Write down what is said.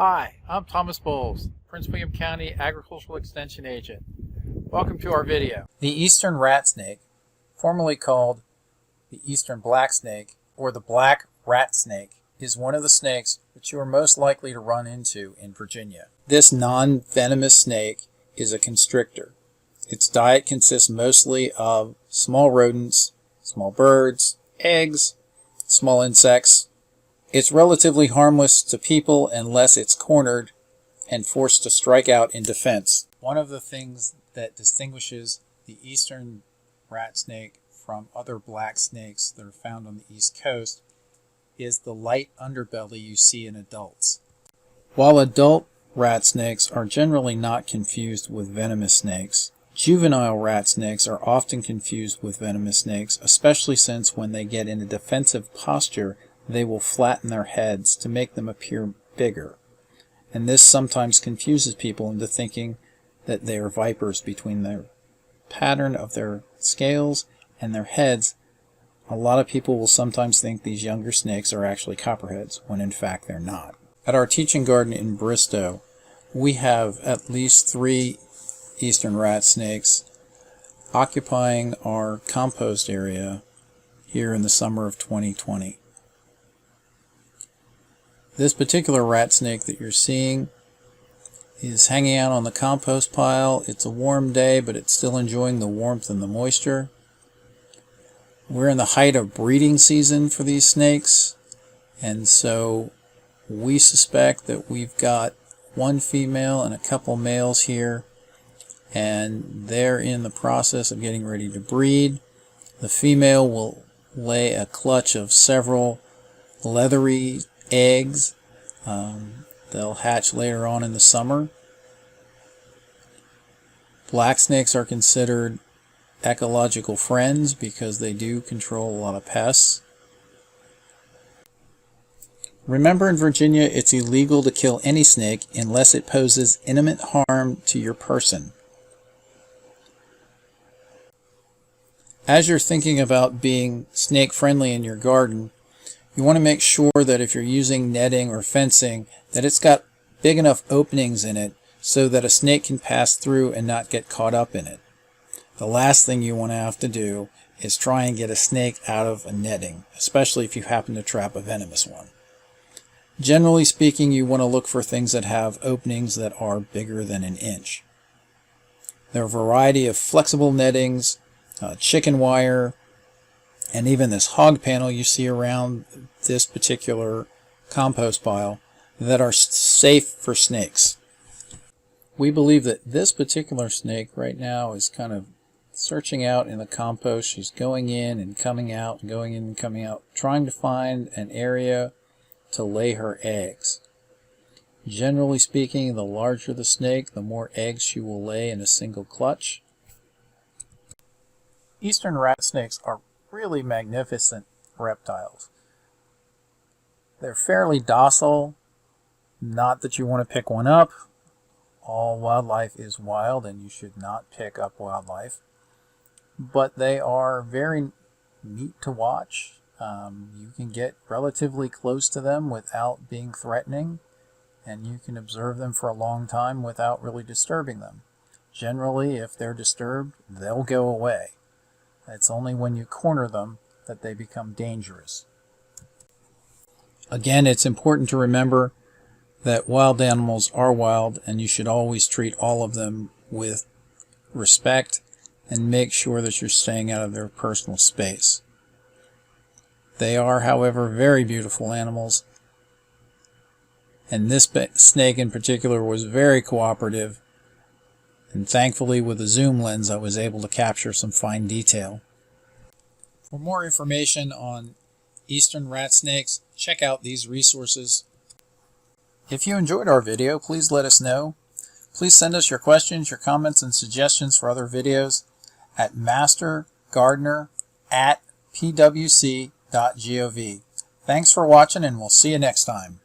Hi, I'm Thomas Bowles, Prince William County Agricultural Extension Agent. Welcome to our video. The eastern rat snake, formerly called the eastern black snake or the black rat snake, is one of the snakes that you are most likely to run into in Virginia. This non-venomous snake is a constrictor. Its diet consists mostly of small rodents, small birds, eggs, small insects. It's relatively harmless to people unless it's cornered and forced to strike out in defense. One of the things that distinguishes the eastern rat snake from other black snakes that are found on the East Coast is the light underbelly you see in adults. While adult rat snakes are generally not confused with venomous snakes, juvenile rat snakes are often confused with venomous snakes, especially since when they get in a defensive posture, they will flatten their heads to make them appear bigger. And this sometimes confuses people into thinking that they are vipers between their pattern of their scales and their heads. A lot of people will sometimes think these younger snakes are actually copperheads, when in fact they're not. At our teaching garden in Bristow, we have at least 3 eastern rat snakes occupying our compost area here in the summer of 2020. This particular rat snake that you're seeing is hanging out on the compost pile. It's a warm day, but it's still enjoying the warmth and the moisture. We're in the height of breeding season for these snakes, and so we suspect that we've got 1 female and a couple males here, and they're in the process of getting ready to breed. The female will lay a clutch of several leathery eggs. They'll hatch later on in the summer. Black snakes are considered ecological friends because they do control a lot of pests. Remember, in Virginia, it's illegal to kill any snake unless it poses imminent harm to your person. As you're thinking about being snake friendly in your garden, you want to make sure that if you're using netting or fencing, that it's got big enough openings in it so that a snake can pass through and not get caught up in it. The last thing you want to have to do is try and get a snake out of a netting, especially if you happen to trap a venomous one. Generally speaking, you want to look for things that have openings that are bigger than 1 inch. There are a variety of flexible nettings, chicken wire, and even this hog panel you see around this particular compost pile that are safe for snakes. We believe that this particular snake right now is kind of searching out in the compost. She's going in and coming out, going in and coming out, trying to find an area to lay her eggs. Generally speaking, the larger the snake, the more eggs she will lay in a single clutch. Eastern rat snakes are really magnificent reptiles. They're fairly docile. Not that you want to pick one up. All wildlife is wild and you should not pick up wildlife. But they are very neat to watch. You can get relatively close to them without being threatening, and you can observe them for a long time without really disturbing them. Generally, if they're disturbed, they'll go away. It's only when you corner them that they become dangerous. Again, it's important to remember that wild animals are wild, and you should always treat all of them with respect and make sure that you're staying out of their personal space. They are, however, very beautiful animals, and this snake in particular was very cooperative, and thankfully with a zoom lens I was able to capture some fine detail. For more information on eastern rat snakes, check out these resources. If you enjoyed our video, please let us know. Please send us your questions, your comments, and suggestions for other videos at mastergardener@pwc.gov. Thanks for watching, and we'll see you next time.